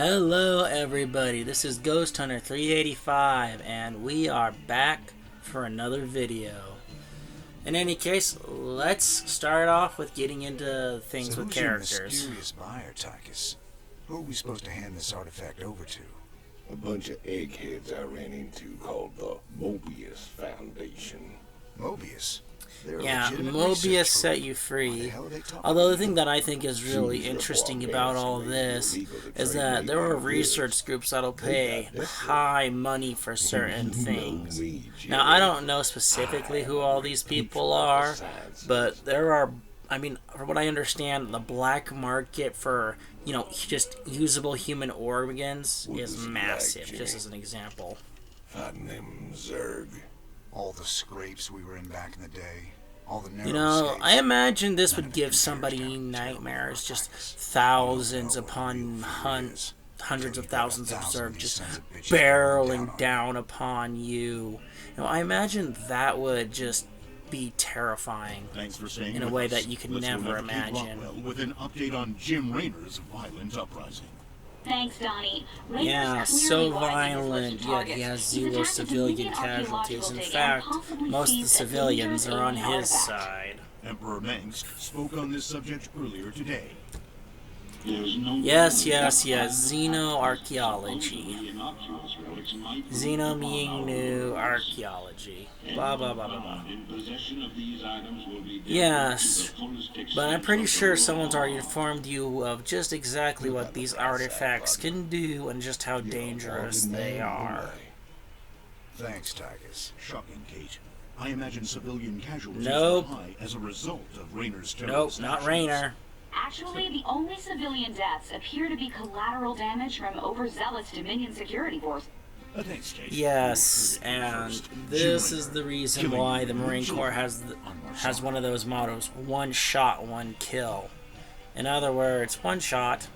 Hello everybody, this is Ghost Hunter 385 and we are back for another video. In any case, let's start off with getting into things with characters. Your mysterious buyer, Tychus? Who are we supposed to hand this artifact over to? A bunch of eggheads I ran into called the Mobius Foundation. Mobius? Yeah, Mobius set you free. Although the thing that I think is really interesting about all this is that there are research groups that'll pay high money for certain things. Now, I don't know specifically who all these people are, but there are, I mean, from what I understand, the black market for, you know, just usable human organs is massive, just as an example. Fighting them Zerg. All the scrapes we were in back in the day. All the You know, I imagine this would give somebody nightmares. Just thousands upon hundreds of thousands of Zerg just barreling down upon you. You know, I imagine that would just be terrifying in a way that you could never imagine. With an update on Jim Raynor's violent uprising. Thanks, Donnie. Yeah, so violent, yet he has zero civilian casualties. In fact, most of the civilians are on his side. Emperor Mengsk spoke on this subject earlier today. Yes, xenoarchaeology. Xeno being new archaeology. Blah, blah, blah, blah, blah. Yes, but I'm pretty sure someone's already informed you of just exactly what these artifacts can do and just how dangerous they are. Thanks, Tychus. Shocking, Kate. I imagine civilian casualties Nope. are high as a result of Raynor's Nope, terrorist not actions. Raynor. Actually, the only civilian deaths appear to be collateral damage from overzealous Dominion security force. Thanks, Kate. Yes, and this is the reason why the Marine Corps has one of those mottos: one shot, one kill. In other words, one shot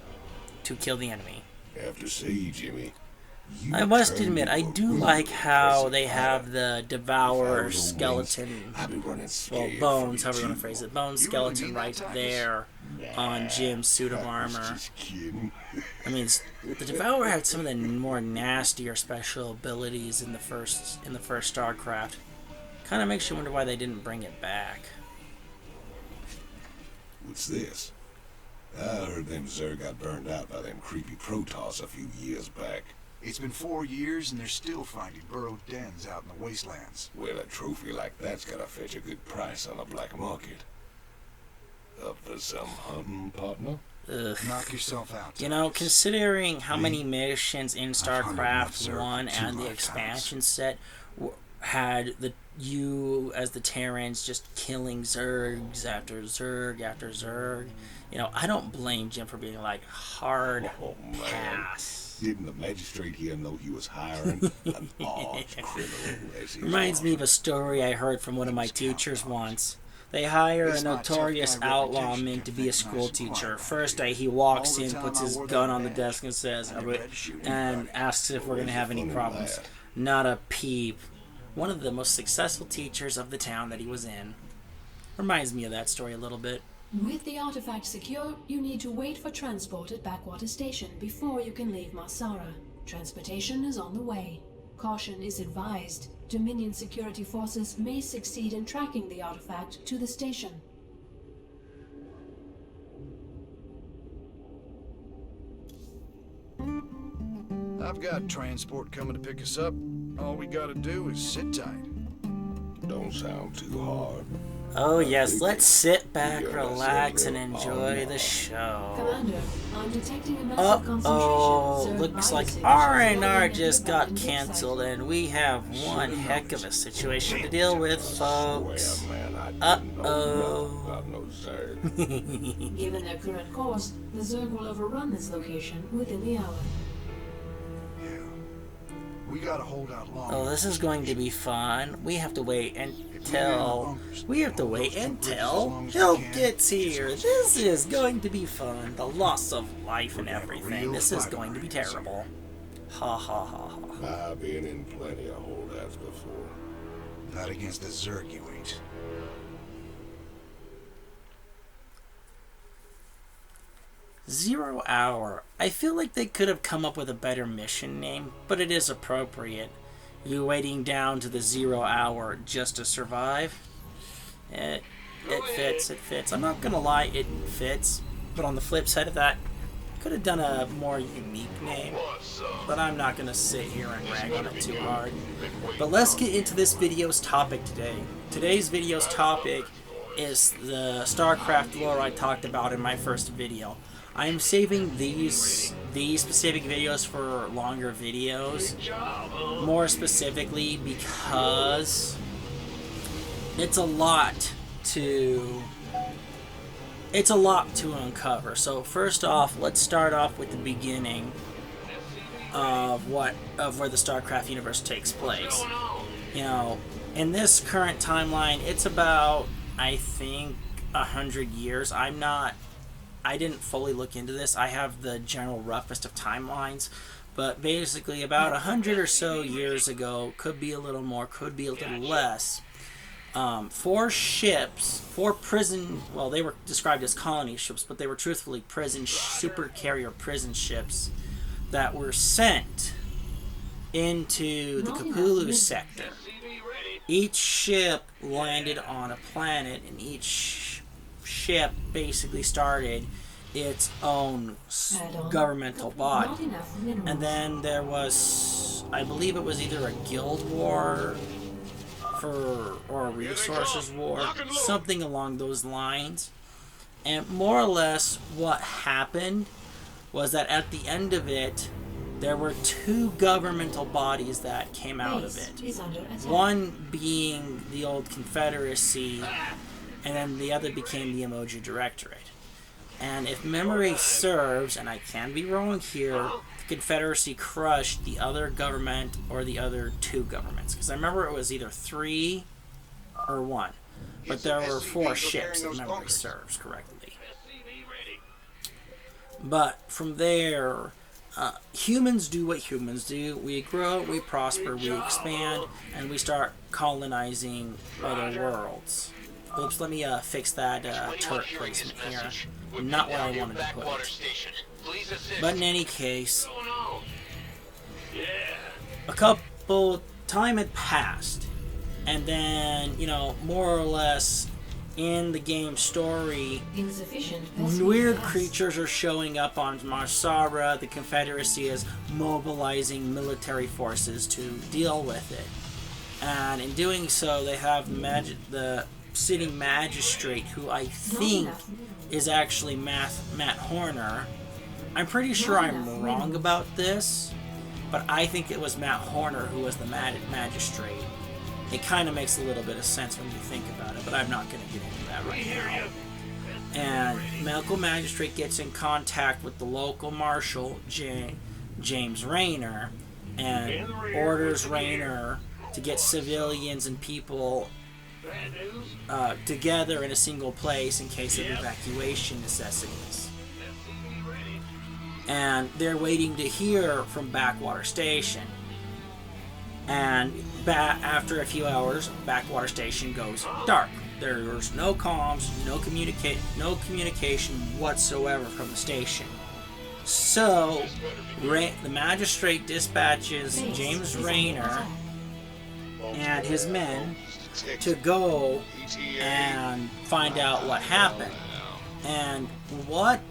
to kill the enemy. Have to say, Jimmy. I must admit, I do like how they have the Devourer skeleton, well, bones, however you want to phrase it, bone skeleton right there on Jim's suit of armor. I mean, the Devourer had some of the more nastier special abilities in the first StarCraft. Kind of makes you wonder why they didn't bring it back. What's this? I heard them Zerg got burned out by them creepy Protoss a few years back. It's been 4 years and they're still finding burrowed dens out in the wastelands. Well, a trophy like that's gotta fetch a good price on the black market. Up for some hunting, partner? Ugh. Knock yourself out. You know, considering how many missions in StarCraft 1 and the expansion set had you as the Terrans just killing Zergs after Zerg after Zerg, you know, I don't blame Jim for being like, hard pass. Didn't the magistrate here know he was hiring an arch criminal as his Reminds me of a story I heard from one of my teachers once. They hire a notorious outlaw meant to be a school teacher. First day he walks in, puts his gun on the desk and says, and asks if we're going to have any problems. Not a peep. One of the most successful teachers of the town that he was in. Reminds me of that story a little bit. With the artifact secure, you need to wait for transport at Backwater Station before you can leave Marsara. Transportation is on the way. Caution is advised. Dominion security forces may succeed in tracking the artifact to the station. I've got transport coming to pick us up. All we gotta do is sit tight. Don't sound too hard. Oh yes, let's sit back, relax, and enjoy the show. Commander, I'm detecting a massive Uh-oh, looks like R&R just got cancelled, and we have one heck of a situation to deal with, folks. Uh-oh. Given their current course, the Zerg will overrun this location within the hour. We gotta hold out long. Oh, this is going to be fun. We have to wait until Hill gets here. This is going to be fun. The loss of life and everything. This is going to be terrible. Ha ha ha ha. I've been in plenty of holdouts before. Not against the Zerg, you ain't. Zero Hour. I feel like they could have come up with a better mission name, but it is appropriate. You waiting down to the 0 hour just to survive? It fits. I'm not gonna lie, it fits. But on the flip side of that, could have done a more unique name. But I'm not gonna sit here and rag on it too hard. But let's get into this video's topic today. Today's video's topic is the StarCraft lore I talked about in my first video. I am saving these specific videos for longer videos, more specifically because it's a lot to uncover. So first off, let's start off with the beginning of where the StarCraft universe takes place. You know, in this current timeline, it's about, I think, 100 years. I didn't fully look into this. I have the general roughest of timelines, but basically about 100 or so years ago, could be a little more, could be a little less, 4 prison, well, they were described as colony ships, but they were truthfully super carrier prison ships that were sent into the Cthulhu sector. Each ship landed on a planet, and each ship basically started its own governmental body. And then there was, I believe it was either a guild war or a resources war, something along those lines. And more or less what happened was that at the end of it, there were 2 governmental bodies that came out of it. One being the old Confederacy, and then the other became the Emoji Directorate. And if memory serves, and I can be wrong here, the Confederacy crushed the other government or the other 2 governments. Because I remember it was either 3 or 1. But there were 4 ships, if memory serves correctly. But from there, humans do what humans do. We grow, we prosper, we expand, and we start colonizing other worlds. Oops, let me fix that turret placement here. Not where I wanted to put it. But in any case, a couple time had passed, and then, you know, more or less in the game story, weird creatures are showing up on Marsara. The Confederacy is mobilizing military forces to deal with it, and in doing so, they have the sitting magistrate, who I think is actually Matt Horner. I'm pretty sure I'm wrong about this, but I think it was Matt Horner who was the magistrate. It kind of makes a little bit of sense when you think about it, but I'm not going to get into that right now. And medical magistrate gets in contact with the local marshal, James Rayner, and orders Rayner to get civilians and people together in a single place in case of evacuation necessities. And they're waiting to hear from Backwater Station. And after a few hours, Backwater Station goes dark. There's no comms, no communication whatsoever from the station. So the magistrate dispatches James Rayner and his men to go and find out what happened. And what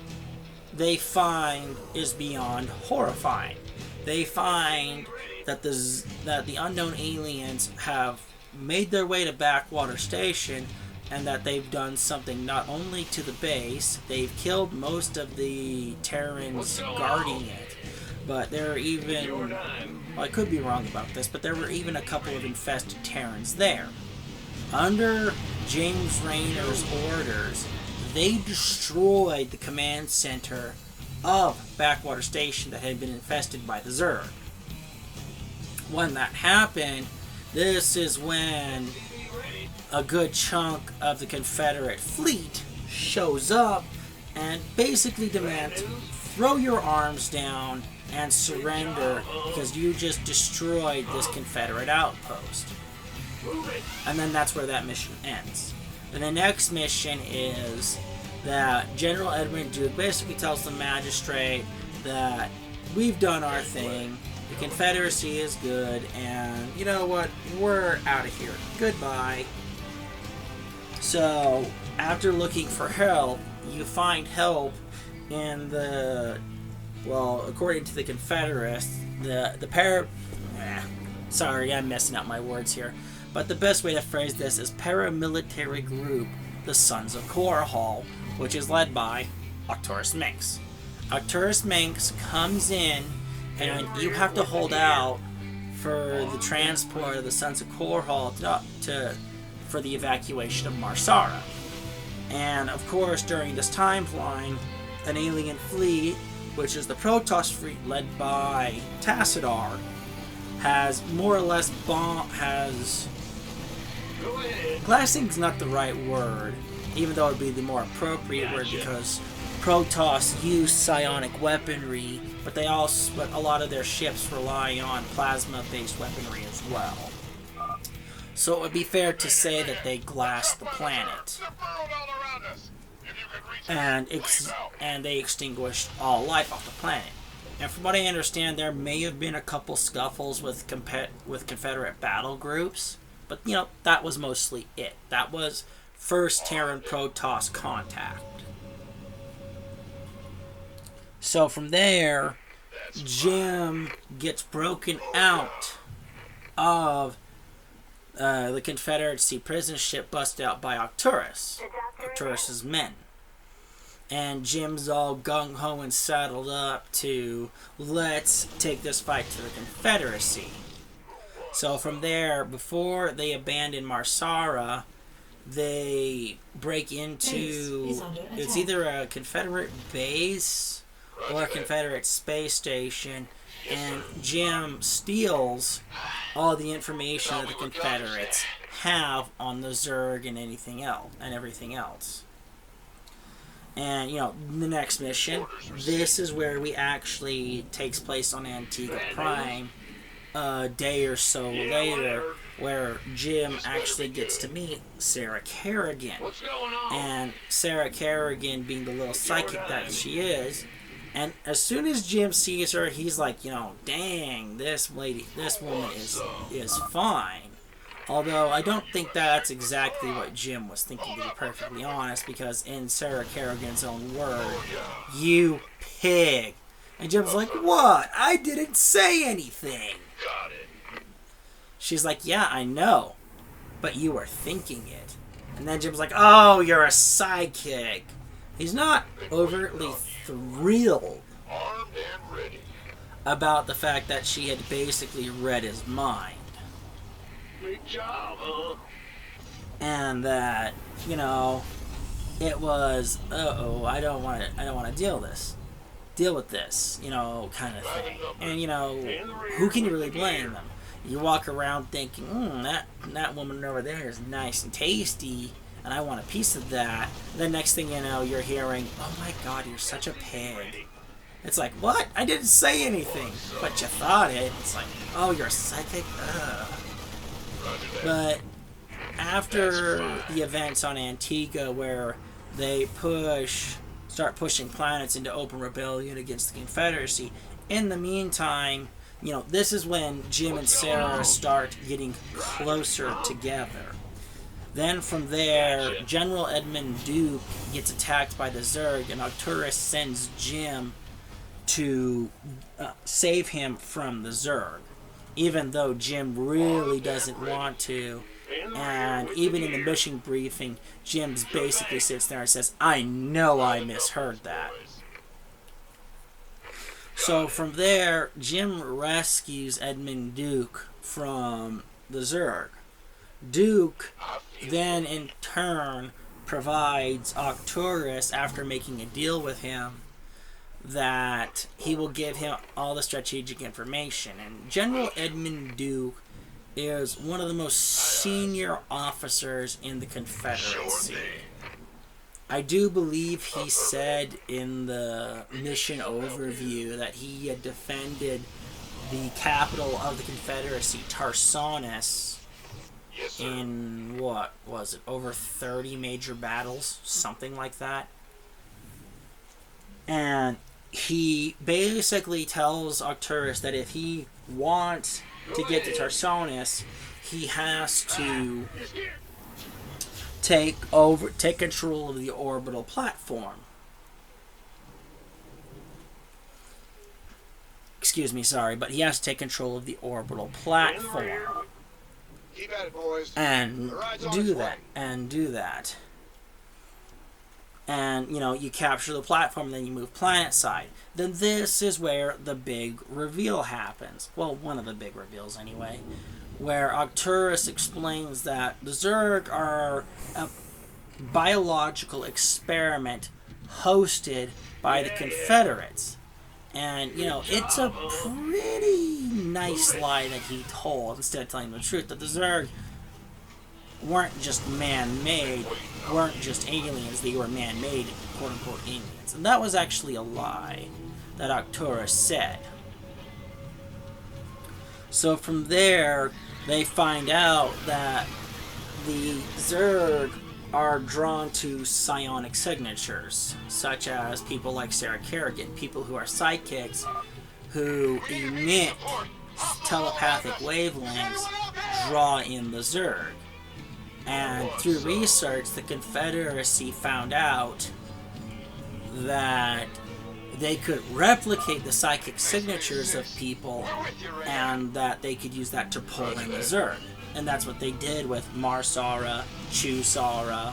they find is beyond horrifying. They find that the unknown aliens have made their way to Backwater Station, and that they've done something not only to the base, they've killed most of the Terrans guarding it, but there are even, well, I could be wrong about this, but there were even a couple of infested Terrans there. Under James Rayner's orders, they destroyed the command center of Backwater Station that had been infested by the Zerg. When that happened, this is when a good chunk of the Confederate fleet shows up and basically demands, throw your arms down and surrender because you just destroyed this Confederate outpost. And then that's where that mission ends. Then the next mission is that General Edmund Duke basically tells the magistrate that we've done our thing, the Confederacy is good, and you know what, we're out of here. Goodbye. So, after looking for help, you find help in the, well, according to the Confederates, sorry, I'm messing up my words here, but the best way to phrase this is paramilitary group, the Sons of Korhal, which is led by Arcturus Minx. Arcturus Minx comes in, and you have to hold out for the transport of the Sons of Korhal for the evacuation of Marsara. And of course, during this timeline, an alien fleet, which is the Protoss fleet led by Tassadar, has more or less glassing's not the right word, even though it would be the more appropriate word because Protoss use psionic weaponry, but a lot of their ships rely on plasma-based weaponry as well. So it would be fair to say that they glassed the planet, and they extinguished all life off the planet. And from what I understand, there may have been a couple scuffles with Confederate battle groups, but you know, that was mostly it. That was first Terran Protoss contact. So from there, Jim gets broken out of the Confederacy prison ship busted out by Arcturus's men. And Jim's all gung-ho and saddled up to, let's take this fight to the Confederacy. So from there, before they abandon Marsara, they break into, it's either a Confederate base or a Confederate space station, and Jim steals all the information that the Confederates have on the Zerg and everything else. And, you know, the next mission, this is where we actually takes place on Antigua Prime a day or so later, where Jim actually gets to meet Sarah Kerrigan. And Sarah Kerrigan, being the little psychic that she is, and as soon as Jim sees her, he's like, you know, dang, this woman is fine. Although I don't think that's exactly what Jim was thinking, to be perfectly honest, because in Sarah Kerrigan's own word, you pig. And Jim's like, what? I didn't say anything. She's like, yeah, I know, but you were thinking it. And then Jim's like, oh, you're a sidekick. He's not overtly thrilled about the fact that she had basically read his mind. Great job, huh? And that, you know, it was, I don't want to deal with this, you know, kind of thing. And you know, who can you really blame them? You walk around thinking, that woman over there is nice and tasty, and I want a piece of that. And the next thing you know, you're hearing, oh my God, you're such a pig. It's like, what? I didn't say anything, but you thought it. It's like, oh, you're psychic? Ugh. But after the events on Antigua, where they start pushing planets into open rebellion against the Confederacy, in the meantime, you know, this is when Jim and Sarah start getting closer together. Then from there, General Edmund Duke gets attacked by the Zerg, and Arcturus sends Jim to save him from the Zerg, even though Jim really doesn't want to. And even in the mission briefing, Jim basically sits there and says, I know I misheard that. So from there, Jim rescues Edmund Duke from the Zerg. Duke then in turn provides Arcturus, after making a deal with him, that he will give him all the strategic information. And General Edmund Duke is one of the most senior officers in the Confederacy. I do believe he said in the mission overview that he had defended the capital of the Confederacy, Tarsonis, in, what was it, over 30 major battles, something like that. And he basically tells Arcturus that if he wants to get to Tarsonis, he has to take control of the orbital platform. Excuse me, sorry, but he has to take control of the orbital platform. Keep at it, boys. And do that. And, you know, you capture the platform, and then you move planet side. Then this is where the big reveal happens. Well, one of the big reveals, anyway. Where Arcturus explains that the Zerg are a biological experiment hosted by the Confederates. And, you know, it's a pretty nice lie that he told, instead of telling the truth, that the Zerg weren't just man-made, weren't just aliens, they were man-made, quote-unquote, aliens. And that was actually a lie that Arcturus said. So from there, they find out that the Zerg are drawn to psionic signatures, such as people like Sarah Kerrigan, people who are psychics who emit telepathic wavelengths, draw in the Zerg. And through research, the Confederacy found out that they could replicate the psychic signatures of people, and that they could use that to pull in the Zerg. And that's what they did with Marsara, Chusara,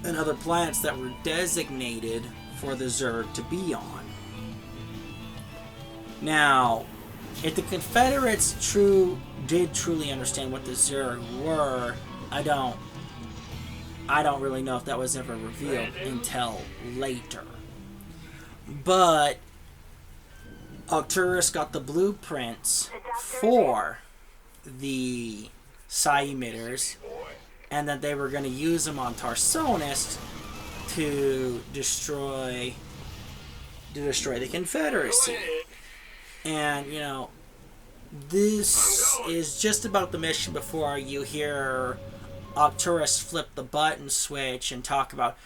and other planets that were designated for the Zerg to be on. Now, if the Confederates did truly understand what the Zerg were, I don't really know if that was ever revealed until later. But Arcturus got the blueprints for the psi emitters, and that they were going to use them on Tarsonis to destroy the Confederacy. And, you know, this is just about the mission before you hear Arcturus flip the button switch and talk about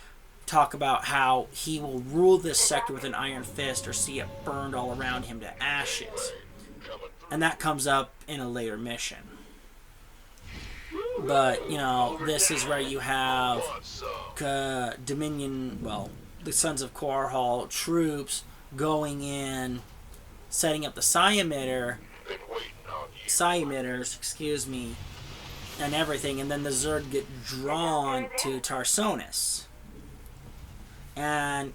how he will rule this sector with an iron fist, or see it burned all around him to ashes. And that comes up in a later mission. But, you know, this is where you have Dominion, well, the Sons of Korhal troops going in, setting up the psi emitters, and everything, and then the Zerg get drawn to Tarsonis. And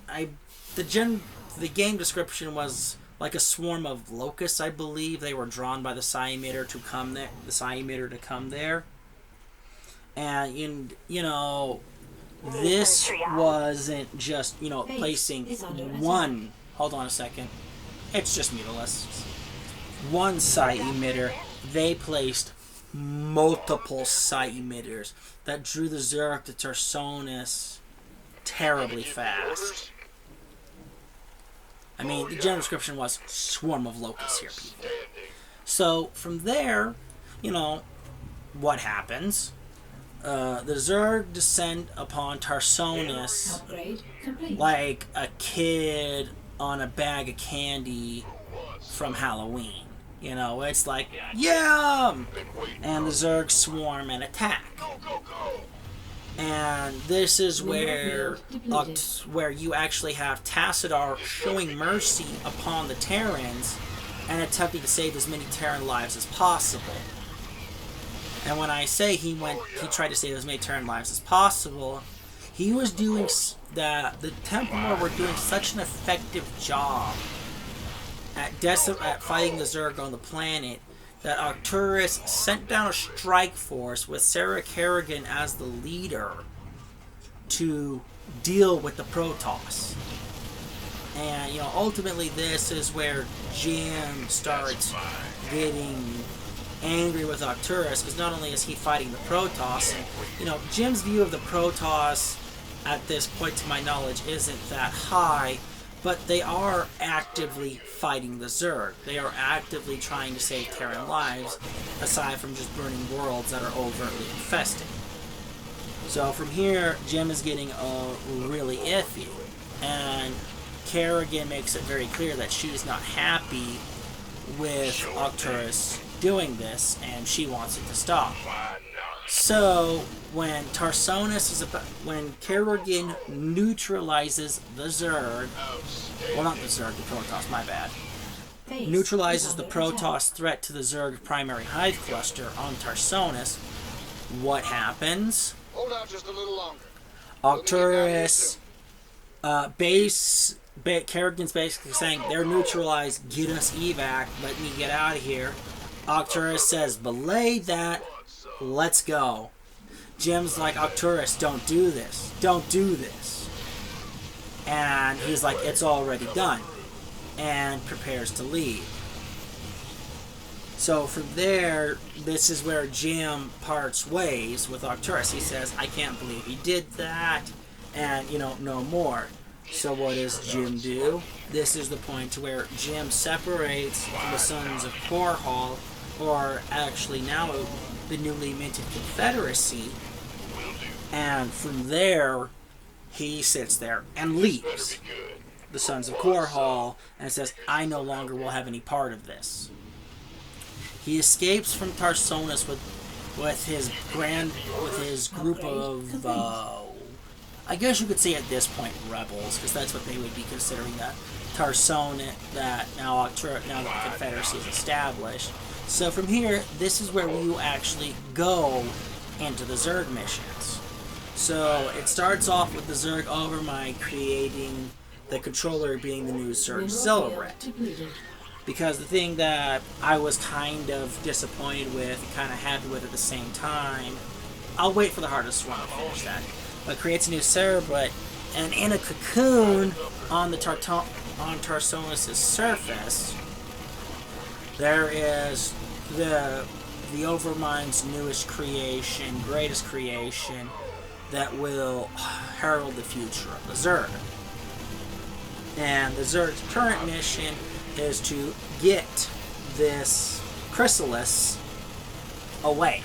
the game description was like a swarm of locusts, I believe. They were drawn by the psi emitter to come there. And you know, this wasn't just, you know, placing one. Hold on a second. It's just Mutalisks. One psi emitter. They placed multiple psi emitters that drew the Zerg to Tarsonis terribly fast. I mean, the general description was swarm of locusts here, people. So, from there, you know, what happens? The Zerg descend upon Tarsonis like a kid on a bag of candy from Halloween. You know, it's like, yum! And the Zerg swarm and attack. And this is where you actually have Tassadar showing mercy upon the Terrans and attempting to save as many Terran lives as possible. And when I say he tried to save as many Terran lives as possible, he was doing that. The Templar were doing such an effective job at fighting the Zerg on the planet that Arcturus sent down a strike force with Sarah Kerrigan as the leader to deal with the Protoss. And, you know, ultimately this is where Jim starts getting angry with Arcturus, because not only is he fighting the Protoss, and, you know, Jim's view of the Protoss at this point, to my knowledge, isn't that high, but they are actively fighting the Zerg. They are actively trying to save Terran lives, aside from just burning worlds that are overtly infested. So from here, Jim is getting really iffy. and Kerrigan makes it very clear that she's not happy with Arcturus doing this, and she wants it to stop. So when when Kerrigan neutralizes the Zerg, well, not the Zerg, the Protoss, my bad, neutralizes the Protoss threat to the Zerg primary hive cluster on Tarsonis, what happens? Hold out just a little longer. Arcturus Kerrigan's basically saying, they're neutralized, get us evac, let me get out of here. Arcturus says, belay that, let's go. Jim's like, Arcturus, don't do this. Don't do this. And he's like, it's already done. And prepares to leave. So from there, this is where Jim parts ways with Arcturus. He says, I can't believe he did that. And, no more. So what does Jim do? This is the point where Jim separates from the Sons of Korhal, or actually now the newly minted Confederacy, and from there he sits there and leaves the Sons of Korhal and says, I no longer will have any part of this. He escapes from Tarsonis with his group of I guess you could say at this point rebels, because that's what they would be considering that Tarsonis, that now that the Confederacy is established. So from here, this is where you actually go into the Zerg missions. So it starts off with the Zerg Overmind creating the controller being the new Zerg Silverette. Because the thing that I was kind of disappointed with, kind of happy with at the same time, I'll wait for the hardest one to finish that, but creates a new Cerebrate, and in a cocoon on Tarsonis' surface, there is the Overmind's newest creation, greatest creation, that will herald the future of the Zerg. And the Zerg's current mission is to get this chrysalis away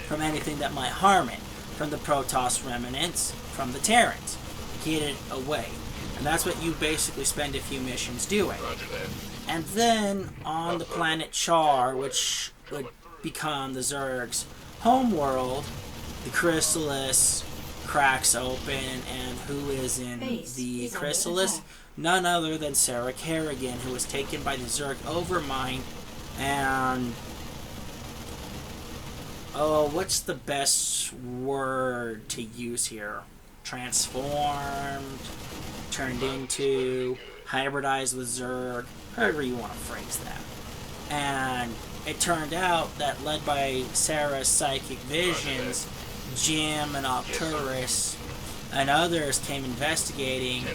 from anything that might harm it, from the Protoss remnants, from the Terrans. Get it away. And that's what you basically spend a few missions doing. And then on the planet Char, which would become the Zerg's homeworld, the chrysalis cracks open, and who is in the chrysalis? None other than Sarah Kerrigan, who was taken by the Zerg Overmind, and what's the best word to use here? Transformed, turned into, hybridized with Zerg, however you want to phrase that. And it turned out that, led by Sarah's psychic visions, Jim and Arcturus and others came investigating,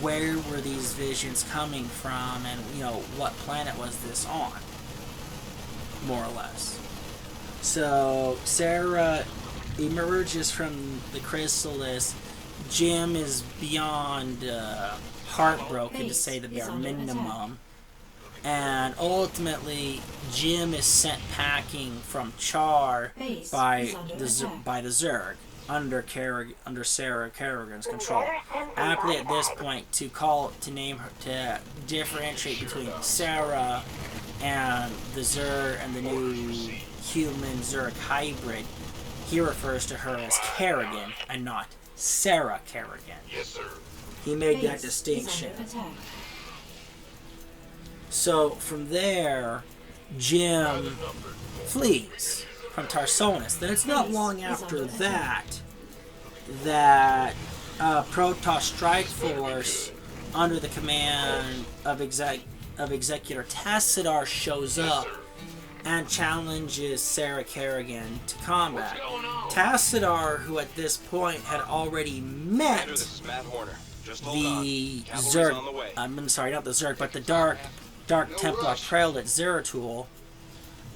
where were these visions coming from, and, what planet was this on, more or less. So Sarah emerges from the chrysalis. Jim is beyond heartbroken, to say the bare minimum. And ultimately, Jim is sent packing from Char by the Zerg under Sarah Kerrigan's control. Aptly at this point, to differentiate between Sarah and the Zerg and the new human Zerg hybrid, he refers to her as Kerrigan and not Sarah Kerrigan. Yes, sir. He made that distinction. So from there, Jim flees from Tarsonis. Then it's not long after that Protoss Strike Force, under the command of Executor Tassadar, shows up and challenges Sarah Kerrigan to combat. Tassadar, who at this point had already met the Zerg, I'm sorry, not the Zerg, but the Dark Templar Prelate Zeratul,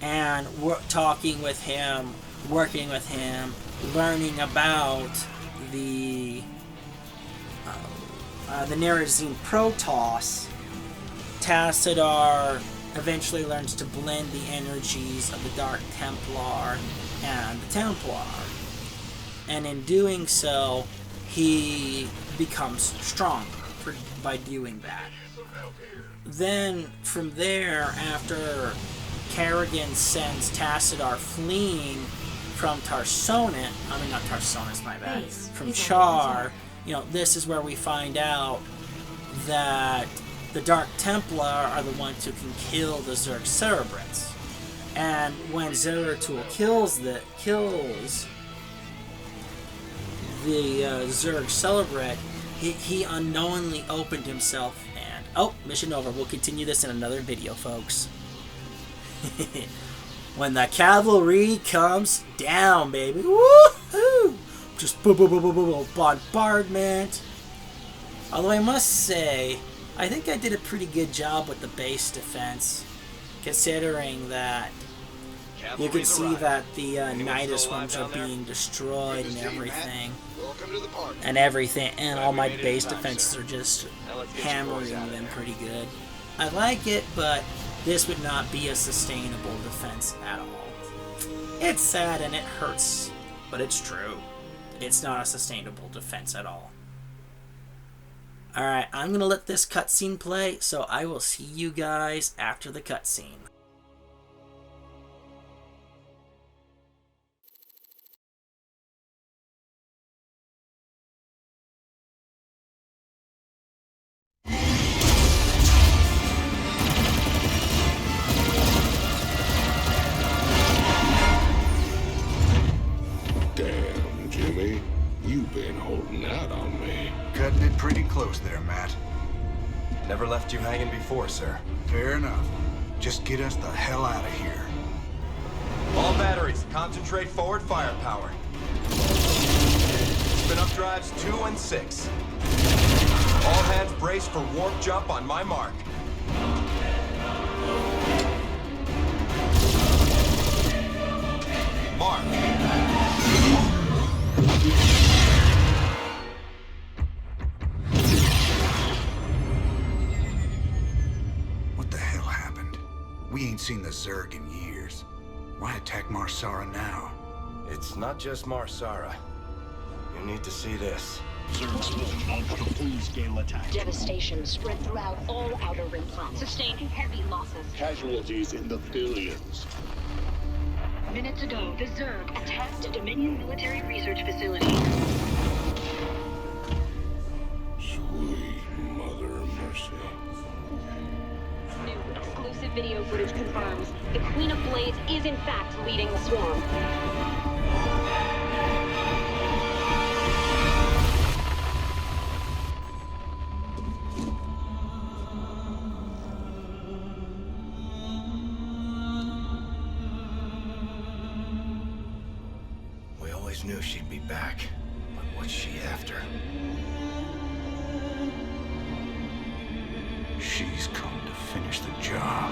and talking with him, working with him, learning about the Nerazine Protoss. Tassadar eventually learns to blend the energies of the Dark Templar and the Templar. And in doing so, he becomes stronger by doing that. Then from there, after Kerrigan sends Tassadar fleeing from not Tarsonis, my bad, from Char, you know, this is where we find out that the Dark Templar are the ones who can kill the Zerg Cerebrants. And when Zeratul kills the Zerg Celebrant, he unknowingly opened himself and... Oh, mission over. We'll continue this in another video, folks. When the cavalry comes down, baby. Woohoo! Just boom, boom, boom, boom, boom, boom, bombardment. Although I must say, I think I did a pretty good job with the base defense, considering that you can see that the Nidus ones are being destroyed and everything. And all my base defenses are just hammering them pretty good. I like it, but this would not be a sustainable defense at all. It's sad and it hurts, but it's true. It's not a sustainable defense at all. Alright, I'm gonna let this cutscene play, so I will see you guys after the cutscene. Damn, Jimmy. You've been holding out on me. Cutting it pretty close there, Matt. Never left you hanging before, sir. Fair enough. Just get us the hell out of here. All batteries, concentrate forward firepower. Spin up drives 2 and 6. All hands brace for warp jump on my mark. Mark. What the hell happened? We ain't seen the Zerg in years. Why attack Marsara now? It's not just Marsara. You need to see this. Zerg Swarm launched a full-scale attack. Devastation spread throughout all Outer Rim planets. Sustained heavy losses. Casualties in the billions. Minutes ago, the Zerg attacked a Dominion military research facility. Sweet mother of mercy. New exclusive video footage confirms the Queen of Blades is in fact leading the swarm. We always knew she'd be back, but what's she after? She's come to finish the job.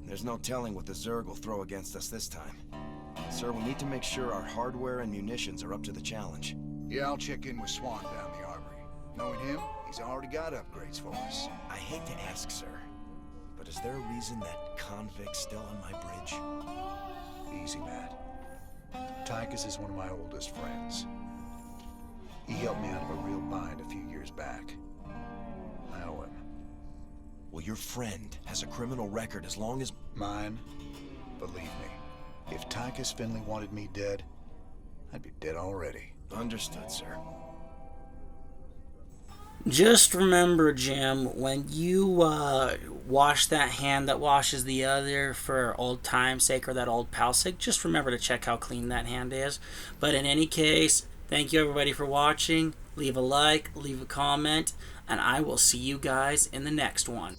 There's no telling what the Zerg will throw against us this time. Sir, we need to make sure our hardware and munitions are up to the challenge. Yeah, I'll check in with Swan down the armory. Knowing him, he's already got upgrades for us. I hate to ask, sir, but is there a reason that convict's still on my bridge? Easy, Matt. Tychus is one of my oldest friends. He helped me out of a real bind a few years back. I owe him. Well, your friend has a criminal record as long as... Mine? Believe me, if Tychus Finley wanted me dead, I'd be dead already. Understood, sir. Just remember, Jim, when you wash that hand that washes the other for old time's sake or that old pal's sake, just remember to check how clean that hand is. But in any case, thank you everybody for watching. Leave a like, leave a comment, and I will see you guys in the next one.